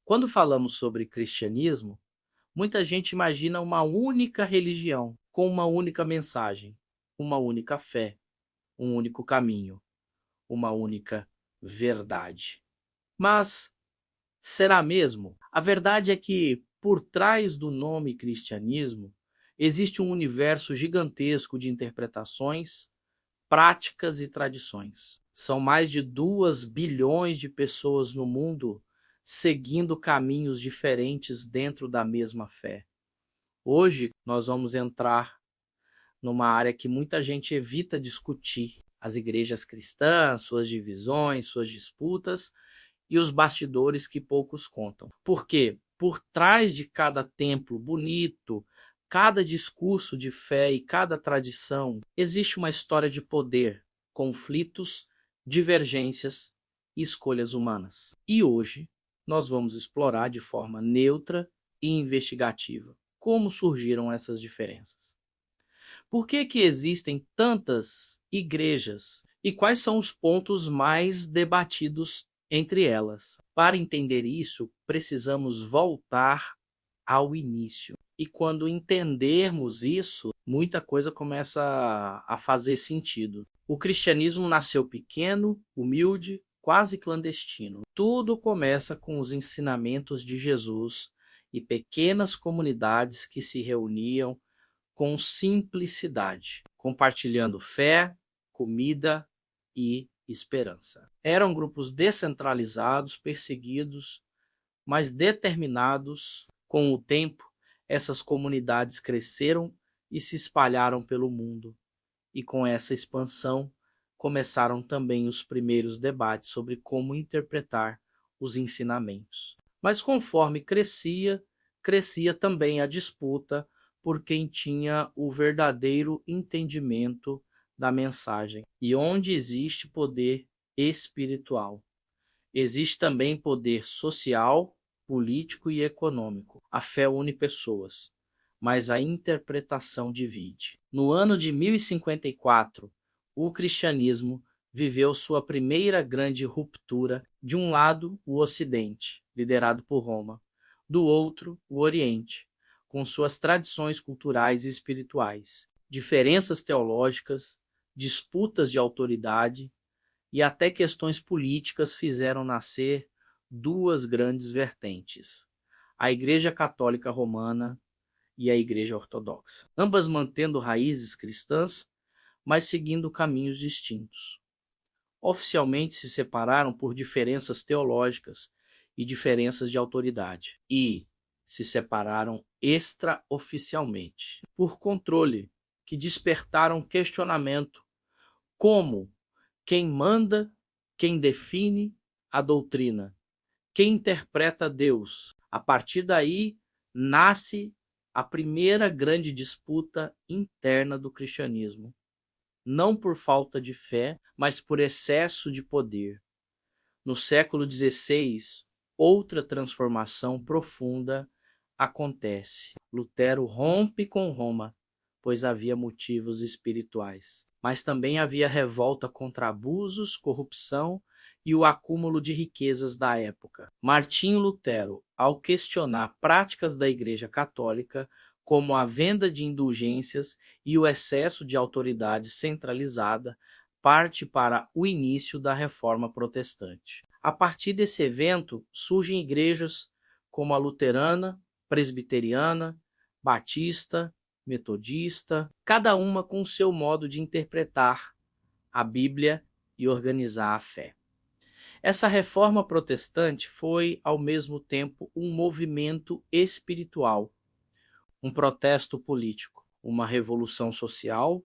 Quando falamos sobre cristianismo, muita gente imagina uma única religião, com uma única mensagem, uma única fé, um único caminho, uma única verdade. Mas será mesmo? A verdade é que, por trás do nome cristianismo, existe um universo gigantesco de interpretações, práticas e tradições. São mais de 2 bilhões de pessoas no mundo seguindo caminhos diferentes dentro da mesma fé. Hoje nós vamos entrar numa área que muita gente evita discutir: as igrejas cristãs, suas divisões, suas disputas e os bastidores que poucos contam. Por quê? Por trás de cada templo bonito, cada discurso de fé e cada tradição, existe uma história de poder, conflitos, divergências e escolhas humanas. E hoje nós vamos explorar de forma neutra e investigativa como surgiram essas diferenças. Por que existem tantas igrejas e quais são os pontos mais debatidos entre elas? Para entender isso, precisamos voltar ao início. E quando entendermos isso, muita coisa começa a fazer sentido. O cristianismo nasceu pequeno, humilde, quase clandestino. Tudo começa com os ensinamentos de Jesus e pequenas comunidades que se reuniam com simplicidade, compartilhando fé, comida e esperança. Eram grupos descentralizados, perseguidos, mas determinados. Com o tempo, essas comunidades cresceram e se espalharam pelo mundo. E com essa expansão, começaram também os primeiros debates sobre como interpretar os ensinamentos. Mas conforme crescia também a disputa por quem tinha o verdadeiro entendimento da mensagem. E onde existe poder espiritual, existe também poder social, político e econômico. A fé une pessoas, mas a interpretação divide. No ano de 1054, o cristianismo viveu sua primeira grande ruptura. De um lado, o Ocidente, liderado por Roma; do outro, o Oriente, com suas tradições culturais e espirituais, diferenças teológicas, disputas de autoridade e até questões políticas fizeram nascer duas grandes vertentes: a Igreja Católica Romana e a Igreja Ortodoxa, ambas mantendo raízes cristãs, mas seguindo caminhos distintos. Oficialmente se separaram por diferenças teológicas e diferenças de autoridade, e se separaram extraoficialmente por controle, que despertaram questionamento como: quem manda, quem define a doutrina, quem interpreta Deus? A partir daí nasce a primeira grande disputa interna do cristianismo, não por falta de fé, mas por excesso de poder. No século XVI, outra transformação profunda acontece. Lutero rompe com Roma, pois havia motivos espirituais. Mas também havia revolta contra abusos, corrupção e o acúmulo de riquezas da época. Martinho Lutero, ao questionar práticas da Igreja Católica, como a venda de indulgências e o excesso de autoridade centralizada, parte para o início da Reforma Protestante. A partir desse evento, surgem igrejas como a luterana, presbiteriana, batista, metodista, cada uma com o seu modo de interpretar a Bíblia e organizar a fé. Essa reforma protestante foi, ao mesmo tempo, um movimento espiritual, um protesto político, uma revolução social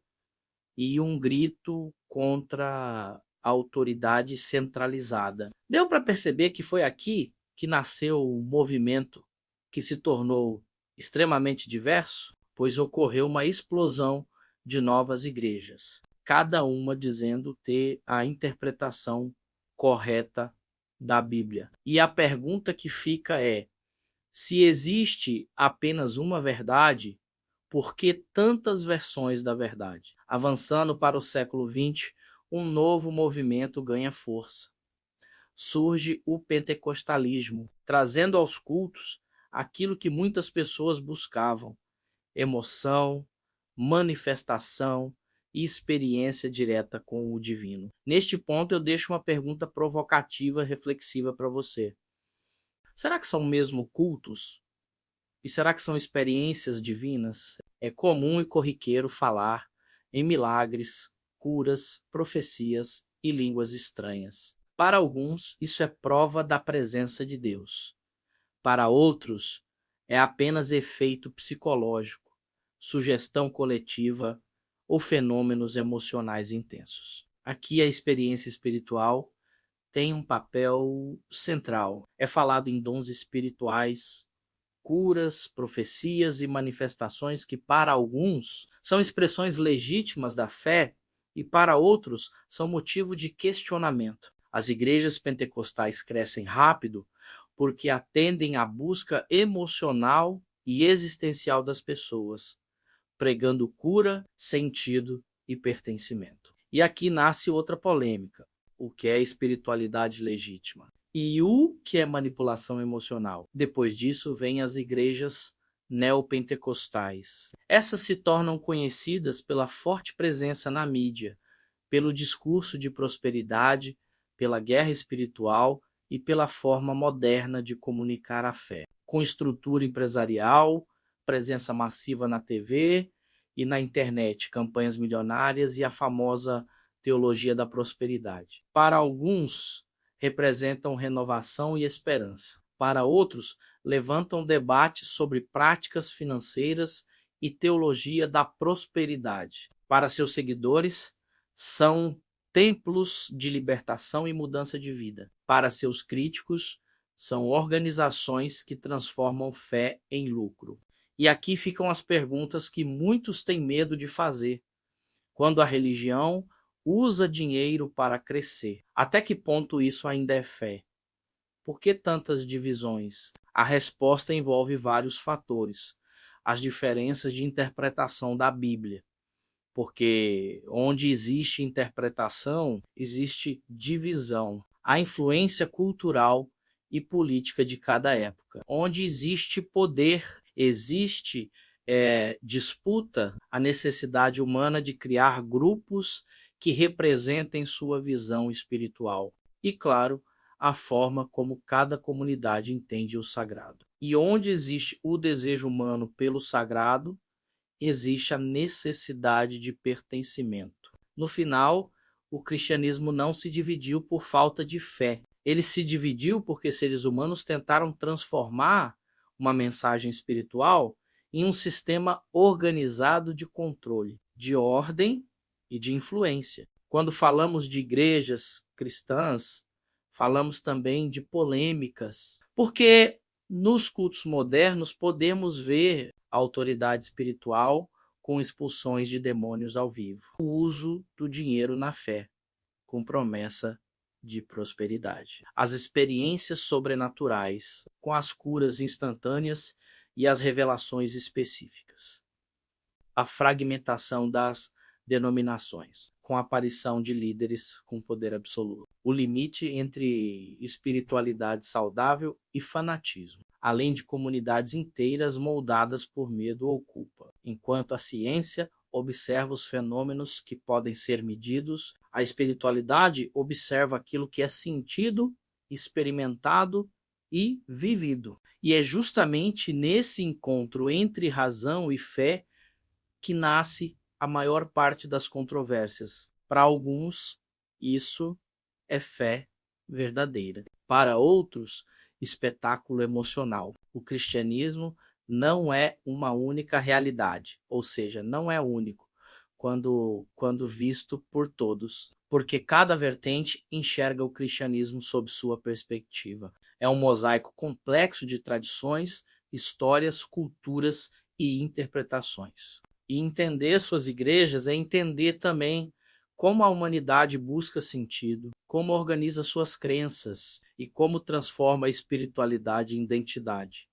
e um grito contra a autoridade centralizada. Deu para perceber que foi aqui que nasceu o movimento que se tornou extremamente diverso, pois ocorreu uma explosão de novas igrejas, cada uma dizendo ter a interpretação correta da Bíblia. E a pergunta que fica é: se existe apenas uma verdade, por que tantas versões da verdade? Avançando para o século XX, um novo movimento ganha força. surge o pentecostalismo, trazendo aos cultos aquilo que muitas pessoas buscavam: emoção, manifestação e experiência direta com o divino. Neste ponto, eu deixo uma pergunta provocativa, reflexiva para você. Será que são mesmo cultos? E será que são experiências divinas? É comum e corriqueiro falar em milagres, curas, profecias e línguas estranhas. Para alguns, isso é prova da presença de Deus. Para outros, é apenas efeito psicológico, sugestão coletiva ou fenômenos emocionais intensos. Aqui a experiência espiritual tem um papel central. É falado em dons espirituais, curas, profecias e manifestações que, para alguns, são expressões legítimas da fé e, para outros, são motivo de questionamento. As igrejas pentecostais crescem rápido porque atendem à busca emocional e existencial das pessoas, pregando cura, sentido e pertencimento. E aqui nasce outra polêmica: o que é espiritualidade legítima e o que é manipulação emocional. Depois disso, vêm as igrejas neopentecostais. Essas se tornam conhecidas pela forte presença na mídia, pelo discurso de prosperidade, pela guerra espiritual e pela forma moderna de comunicar a fé, com estrutura empresarial, presença massiva na TV e na internet, campanhas milionárias e a famosa teologia da prosperidade. Para alguns, representam renovação e esperança. Para outros, levantam debates sobre práticas financeiras e teologia da prosperidade. Para seus seguidores, são templos de libertação e mudança de vida. Para seus críticos, são organizações que transformam fé em lucro. E aqui ficam as perguntas que muitos têm medo de fazer. Quando a religião usa dinheiro para crescer, até que ponto isso ainda é fé? Por que tantas divisões? A resposta envolve vários fatores. As diferenças de interpretação da Bíblia, porque onde existe interpretação, existe divisão. A influência cultural e política de cada época. Onde existe poder, existe disputa, a necessidade humana de criar grupos que representem sua visão espiritual. E, claro, a forma como cada comunidade entende o sagrado. E onde existe o desejo humano pelo sagrado, existe a necessidade de pertencimento. No final, o cristianismo não se dividiu por falta de fé. Ele se dividiu porque seres humanos tentaram transformar uma mensagem espiritual em um sistema organizado de controle, de ordem e de influência. Quando falamos de igrejas cristãs, falamos também de polêmicas, porque nos cultos modernos podemos ver a autoridade espiritual com expulsões de demônios ao vivo, o uso do dinheiro na fé, com promessa de prosperidade, as experiências sobrenaturais, com as curas instantâneas e as revelações específicas, a fragmentação das denominações, com a aparição de líderes com poder absoluto, o limite entre espiritualidade saudável e fanatismo, além de comunidades inteiras moldadas por medo ou culpa. Enquanto a ciência observa os fenômenos que podem ser medidos, a espiritualidade observa aquilo que é sentido, experimentado e vivido. E é justamente nesse encontro entre razão e fé que nasce a maior parte das controvérsias. Para alguns, isso é fé verdadeira. Para outros, espetáculo emocional. O cristianismo não é uma única realidade, ou seja, não é único quando visto por todos, porque cada vertente enxerga o cristianismo sob sua perspectiva. É um mosaico complexo de tradições, histórias, culturas e interpretações. E entender suas igrejas é entender também como a humanidade busca sentido, como organiza suas crenças e como transforma a espiritualidade em identidade.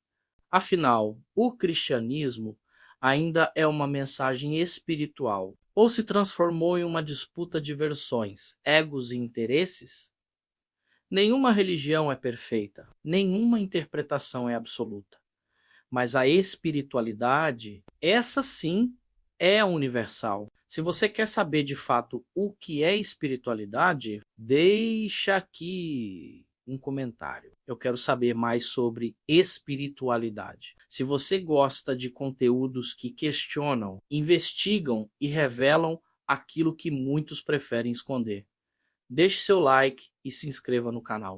Afinal, o cristianismo ainda é uma mensagem espiritual ou se transformou em uma disputa de versões, egos e interesses? Nenhuma religião é perfeita, nenhuma interpretação é absoluta. Mas a espiritualidade, essa sim, é universal. Se você quer saber de fato o que é espiritualidade, deixa aqui um comentário. Eu quero saber mais sobre espiritualidade. Se você gosta de conteúdos que questionam, investigam e revelam aquilo que muitos preferem esconder, deixe seu like e se inscreva no canal.